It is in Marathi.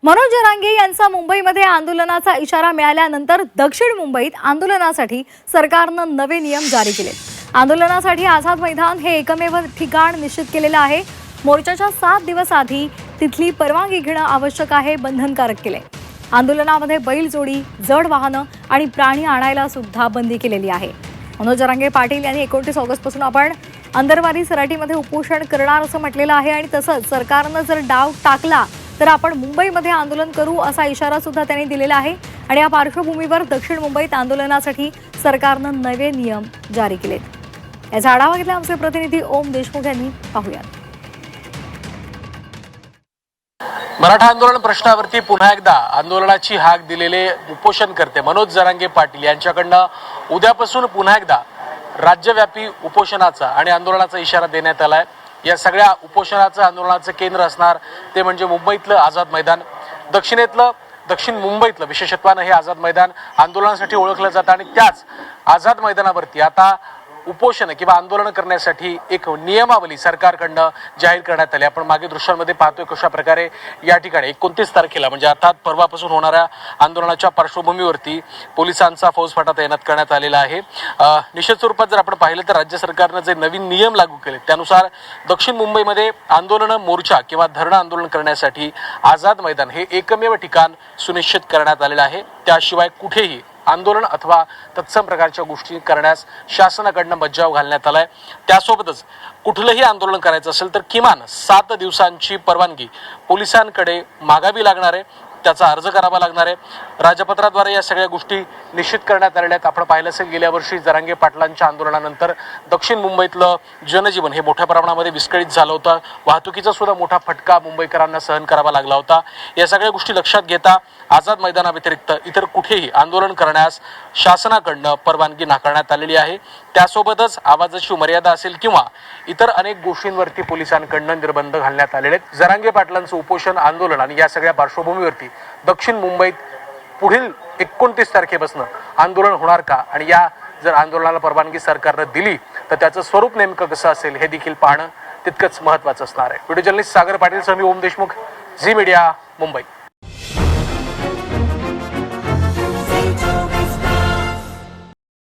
मनोज जरांगे यांचा मुंबईमध्ये आंदोलनाचा इशारा मिळाल्यानंतर दक्षिण मुंबईत आंदोलनासाठी सरकारनं नवे नियम जारी केले। आंदोलनासाठी आझाद मैदान हे एकमेव ठिकाण निश्चित केलेलं आहे। मोर्चाच्या 7 दिवस आधी तिथली परवानगी घेणं आवश्यक आहे, बंधनकारक केले। आंदोलनामध्ये बैलजोडी, जड वाहनं आणि प्राणी आणायला सुद्धा बंदी केलेली आहे। मनोज जरांगे पाटील यांनी 29 ऑगस्टपासून आपण अंदरवारी सराटीमध्ये उपोषण करणार असं म्हटलेलं आहे आणि तसंच सरकारनं जर डाव टाकला तर आपण मुंबईमध्ये आंदोलन करू असा इशारा सुद्धा त्यांनी दिलेला आहे। आणि या पार्श्वभूमीवर दक्षिण मुंबईत आंदोलनासाठी सरकारनं नवे नियम जारी केलेत। याचा आढावा घेतला आमचे प्रतिनिधी ओम देशमुख यांनी। पाहूयात। मराठा आंदोलन प्रश्नावरती पुन्हा एकदा आंदोलनाची हाक दिलेले उपोषणकर्ते मनोज जरांगे पाटील यांच्याकडनं उद्यापासून पुन्हा एकदा राज्यव्यापी उपोषणाचा आणि आंदोलनाचा इशारा देण्यात आलाय। या सगळ्या उपोषणाचं आंदोलनाचं केंद्र असणार ते म्हणजे मुंबईतलं आझाद मैदान। दक्षिण मुंबईतलं विशेषत्वानं हे आझाद मैदान आंदोलनासाठी ओळखलं जातं आणि त्याच आझाद मैदानावरती आता उपोषण किंवा आंदोलन करण्यासाठी एक नियमावली सरकारकडनं जाहीर करण्यात आली। आपण मागे दृश्यांमध्ये पाहतोय कशा प्रकारे या ठिकाणी 29 तारखेला म्हणजे अर्थात परवापासून होणाऱ्या आंदोलनाच्या पार्श्वभूमीवरती पोलिसांचा फौजफाटा तैनात करण्यात आलेला आहे। निश्चित स्वरूपात जर आपण पाहिलं तर राज्य सरकारनं जे नवीन नियम लागू केले त्यानुसार दक्षिण मुंबईमध्ये आंदोलन, मोर्चा किंवा धरणं आंदोलन करण्यासाठी आझाद मैदान हे एकमेव ठिकाण सुनिश्चित करण्यात आलेलं आहे। त्याशिवाय कुठेही आंदोलन अथवा तत्सम प्रकारच्या गोष्टी करण्यास शासनाकडनं बजाव घालण्यात आलाय। त्यासोबतच कुठलंही आंदोलन करायचं असेल तर किमान 7 दिवसांची परवानगी पोलिसांकडे मागावी लागणार आहे, त्याचा अर्ज करावा लागणार आहे। राजपत्राद्वारे या सगळ्या गोष्टी निश्चित करण्यात आलेल्या आहेत। आपण पाहिलं असेल गेल्या वर्षी जरांगे पाटलांच्या आंदोलनानंतर दक्षिण मुंबईतलं जनजीवन हे मोठ्या प्रमाणामध्ये विस्कळीत झालं होतं। वाहतुकीचा सुद्धा मोठा फटका मुंबईकरांना सहन करावा लागला होता। या सगळ्या गोष्टी लक्षात घेता आझाद मैदानाव्यतिरिक्त इतर कुठेही आंदोलन करण्यास शासनाकडनं परवानगी नाकारण्यात आलेली आहे। त्यासोबतच आवाजाची मर्यादा असेल किंवा इतर अनेक गोष्टींवरती पोलिसांकडनं निर्बंध घालण्यात आलेले आहेत। जरांगे पाटलांचं उपोषण, आंदोलन आणि या सगळ्या पार्श्वभूमीवरती दक्षिण मुंबईत पुढील 29 तारखेपासून आंदोलन होणार का आणि या जर आंदोलनाला परवानगी सरकारनं दिली तर त्याचं स्वरूप नेमकं कसं असेल हे देखील पाहणं तितकंच महत्त्वाचं असणार आहे। व्हिडिओ जर्नलिस्ट सागर पाटील सह मी ओम देशमुख, झी मीडिया, मुंबई।